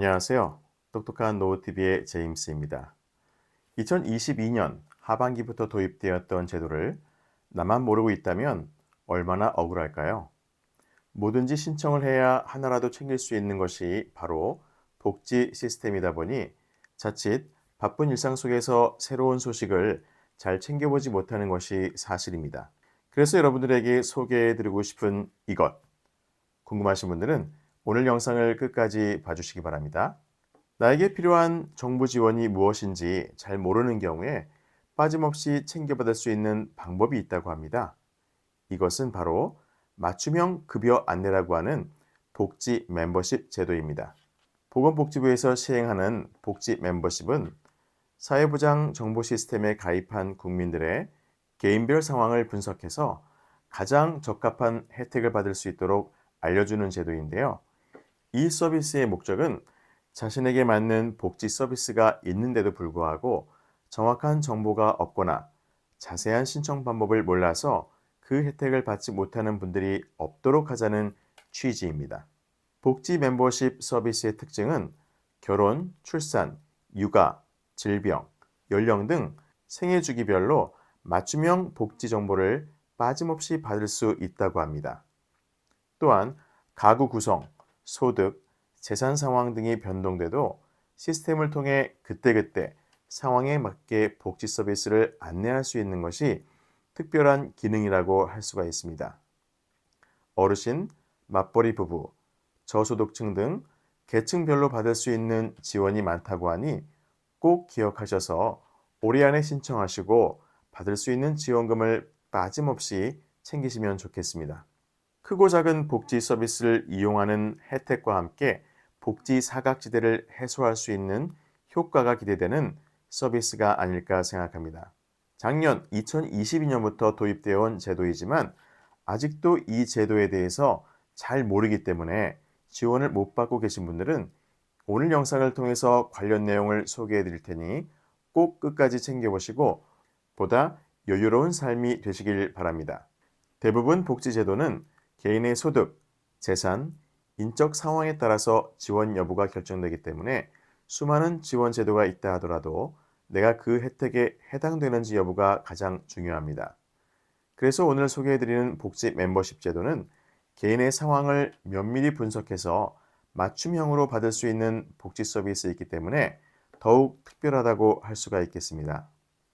안녕하세요. 똑똑한 노후TV의 제임스입니다. 2022년 하반기부터 도입되었던 제도를 나만 모르고 있다면 얼마나 억울할까요? 뭐든지 신청을 해야 하나라도 챙길 수 있는 것이 바로 복지 시스템이다 보니 자칫 바쁜 일상 속에서 새로운 소식을 잘 챙겨보지 못하는 것이 사실입니다. 그래서 여러분들에게 소개해드리고 싶은 이것, 궁금하신 분들은 오늘 영상을 끝까지 봐주시기 바랍니다. 나에게 필요한 정부 지원이 무엇인지 잘 모르는 경우에 빠짐없이 챙겨받을 수 있는 방법이 있다고 합니다. 이것은 바로 맞춤형 급여 안내라고 하는 복지 멤버십 제도입니다. 보건복지부에서 시행하는 복지 멤버십은 사회보장 정보 시스템에 가입한 국민들의 개인별 상황을 분석해서 가장 적합한 혜택을 받을 수 있도록 알려주는 제도인데요. 이 서비스의 목적은 자신에게 맞는 복지 서비스가 있는데도 불구하고 정확한 정보가 없거나 자세한 신청 방법을 몰라서 그 혜택을 받지 못하는 분들이 없도록 하자는 취지입니다. 복지 멤버십 서비스의 특징은 결혼, 출산, 육아, 질병, 연령 등 생애 주기별로 맞춤형 복지 정보를 빠짐없이 받을 수 있다고 합니다. 또한 가구 구성, 소득, 재산 상황 등이 변동돼도 시스템을 통해 그때그때 상황에 맞게 복지 서비스를 안내할 수 있는 것이 특별한 기능이라고 할 수가 있습니다. 어르신, 맞벌이 부부, 저소득층 등 계층별로 받을 수 있는 지원이 많다고 하니 꼭 기억하셔서 올해 안에 신청하시고 받을 수 있는 지원금을 빠짐없이 챙기시면 좋겠습니다. 크고 작은 복지 서비스를 이용하는 혜택과 함께 복지 사각지대를 해소할 수 있는 효과가 기대되는 서비스가 아닐까 생각합니다. 작년 2022년부터 도입되어 온 제도이지만 아직도 이 제도에 대해서 잘 모르기 때문에 지원을 못 받고 계신 분들은 오늘 영상을 통해서 관련 내용을 소개해 드릴 테니 꼭 끝까지 챙겨보시고 보다 여유로운 삶이 되시길 바랍니다. 대부분 복지제도는 개인의 소득, 재산, 인적 상황에 따라서 지원 여부가 결정되기 때문에 수많은 지원 제도가 있다 하더라도 내가 그 혜택에 해당되는지 여부가 가장 중요합니다. 그래서 오늘 소개해드리는 복지 멤버십 제도는 개인의 상황을 면밀히 분석해서 맞춤형으로 받을 수 있는 복지 서비스이기 때문에 더욱 특별하다고 할 수가 있겠습니다.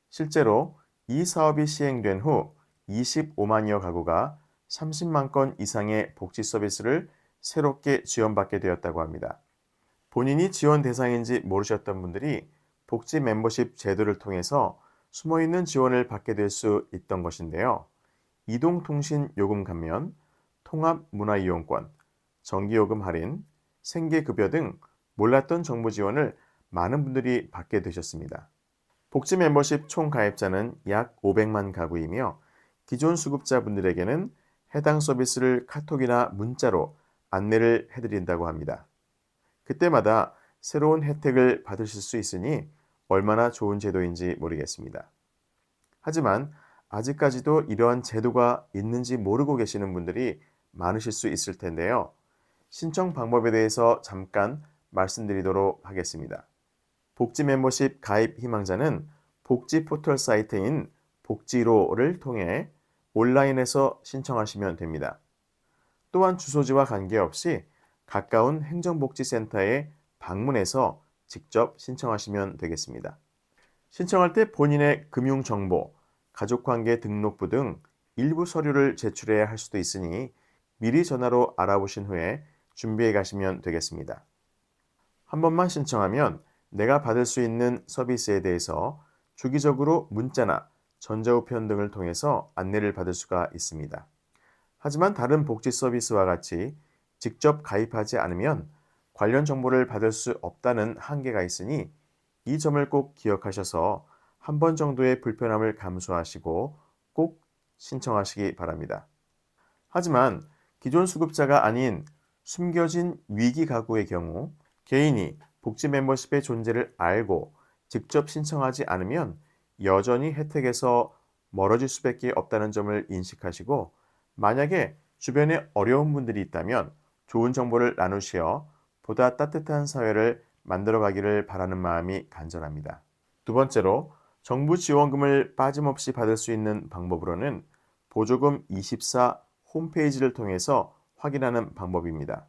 실제로 이 사업이 시행된 후 25만여 가구가 30만 건 이상의 복지 서비스를 새롭게 지원받게 되었다고 합니다. 본인이 지원 대상인지 모르셨던 분들이 복지 멤버십 제도를 통해서 숨어있는 지원을 받게 될 수 있던 것인데요. 이동통신 요금 감면, 통합 문화이용권, 전기요금 할인, 생계급여 등 몰랐던 정부 지원을 많은 분들이 받게 되셨습니다. 복지 멤버십 총 가입자는 약 500만 가구이며 기존 수급자분들에게는 해당 서비스를 카톡이나 문자로 안내를 해드린다고 합니다. 그때마다 새로운 혜택을 받으실 수 있으니 얼마나 좋은 제도인지 모르겠습니다. 하지만 아직까지도 이러한 제도가 있는지 모르고 계시는 분들이 많으실 수 있을 텐데요. 신청 방법에 대해서 잠깐 말씀드리도록 하겠습니다. 복지 멤버십 가입 희망자는 복지 포털 사이트인 복지로를 통해 온라인에서 신청하시면 됩니다. 또한 주소지와 관계없이 가까운 행정복지센터에 방문해서 직접 신청하시면 되겠습니다. 신청할 때 본인의 금융정보, 가족관계 등록부 등 일부 서류를 제출해야 할 수도 있으니 미리 전화로 알아보신 후에 준비해 가시면 되겠습니다. 한 번만 신청하면 내가 받을 수 있는 서비스에 대해서 주기적으로 문자나 전자우편 등을 통해서 안내를 받을 수가 있습니다. 하지만 다른 복지 서비스와 같이 직접 가입하지 않으면 관련 정보를 받을 수 없다는 한계가 있으니 이 점을 꼭 기억하셔서 한 번 정도의 불편함을 감수하시고 꼭 신청하시기 바랍니다. 하지만 기존 수급자가 아닌 숨겨진 위기 가구의 경우 개인이 복지 멤버십의 존재를 알고 직접 신청하지 않으면 여전히 혜택에서 멀어질 수밖에 없다는 점을 인식하시고 만약에 주변에 어려운 분들이 있다면 좋은 정보를 나누시어 보다 따뜻한 사회를 만들어가기를 바라는 마음이 간절합니다. 두 번째로 정부 지원금을 빠짐없이 받을 수 있는 방법으로는 보조금 24 홈페이지를 통해서 확인하는 방법입니다.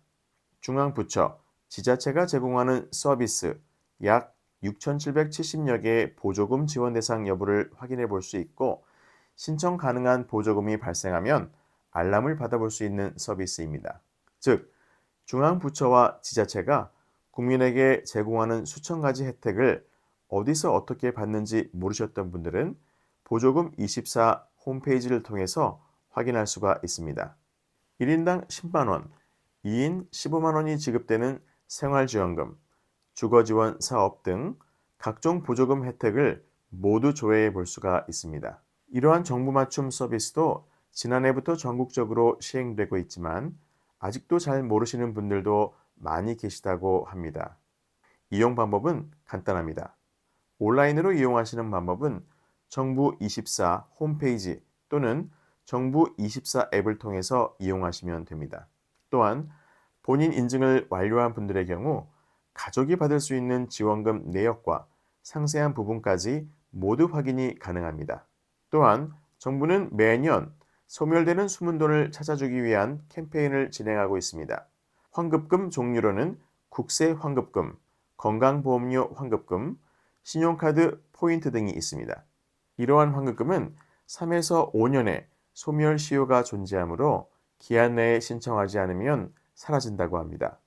중앙부처, 지자체가 제공하는 서비스 약 6,770여 개의 보조금 지원 대상 여부를 확인해 볼 수 있고 신청 가능한 보조금이 발생하면 알람을 받아볼 수 있는 서비스입니다. 즉, 중앙부처와 지자체가 국민에게 제공하는 수천 가지 혜택을 어디서 어떻게 받는지 모르셨던 분들은 보조금 24 홈페이지를 통해서 확인할 수가 있습니다. 1인당 10만 원, 2인 15만 원이 지급되는 생활지원금, 주거지원 사업 등 각종 보조금 혜택을 모두 조회해 볼 수가 있습니다. 이러한 정부 맞춤 서비스도 지난해부터 전국적으로 시행되고 있지만 아직도 잘 모르시는 분들도 많이 계시다고 합니다. 이용 방법은 간단합니다. 온라인으로 이용하시는 방법은 정부 24 홈페이지 또는 정부 24 앱을 통해서 이용하시면 됩니다. 또한 본인 인증을 완료한 분들의 경우 가족이 받을 수 있는 지원금 내역과 상세한 부분까지 모두 확인이 가능합니다. 또한 정부는 매년 소멸되는 숨은 돈을 찾아주기 위한 캠페인을 진행하고 있습니다. 환급금 종류로는 국세 환급금, 건강보험료 환급금, 신용카드 포인트 등이 있습니다. 이러한 환급금은 3에서 5년의 소멸 시효가 존재하므로 기한 내에 신청하지 않으면 사라진다고 합니다.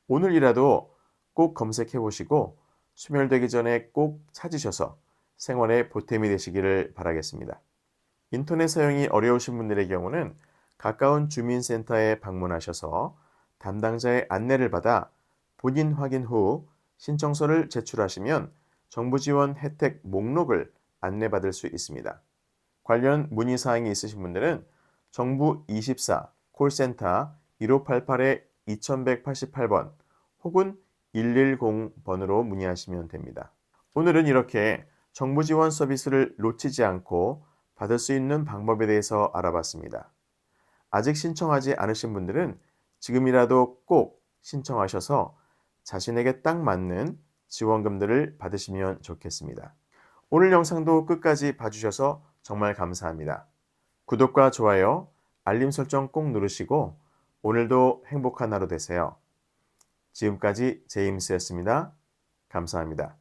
오늘이라도 꼭 검색해 보시고 소멸되기 전에 꼭 찾으셔서 생활에 보탬이 되시기를 바라겠습니다. 인터넷 사용이 어려우신 분들의 경우는 가까운 주민센터에 방문하셔서 담당자의 안내를 받아 본인 확인 후 신청서를 제출하시면 정부 지원 혜택 목록을 안내받을 수 있습니다. 관련 문의사항이 있으신 분들은 정부 24 콜센터 1588-2188번 혹은 110번으로 문의하시면 됩니다. 오늘은 이렇게 정부 지원 서비스를 놓치지 않고 받을 수 있는 방법에 대해서 알아봤습니다. 아직 신청하지 않으신 분들은 지금이라도 꼭 신청하셔서 자신에게 딱 맞는 지원금들을 받으시면 좋겠습니다. 오늘 영상도 끝까지 봐주셔서 정말 감사합니다. 구독과 좋아요, 알림 설정 꼭 누르시고 오늘도 행복한 하루 되세요. 지금까지 제임스였습니다. 감사합니다.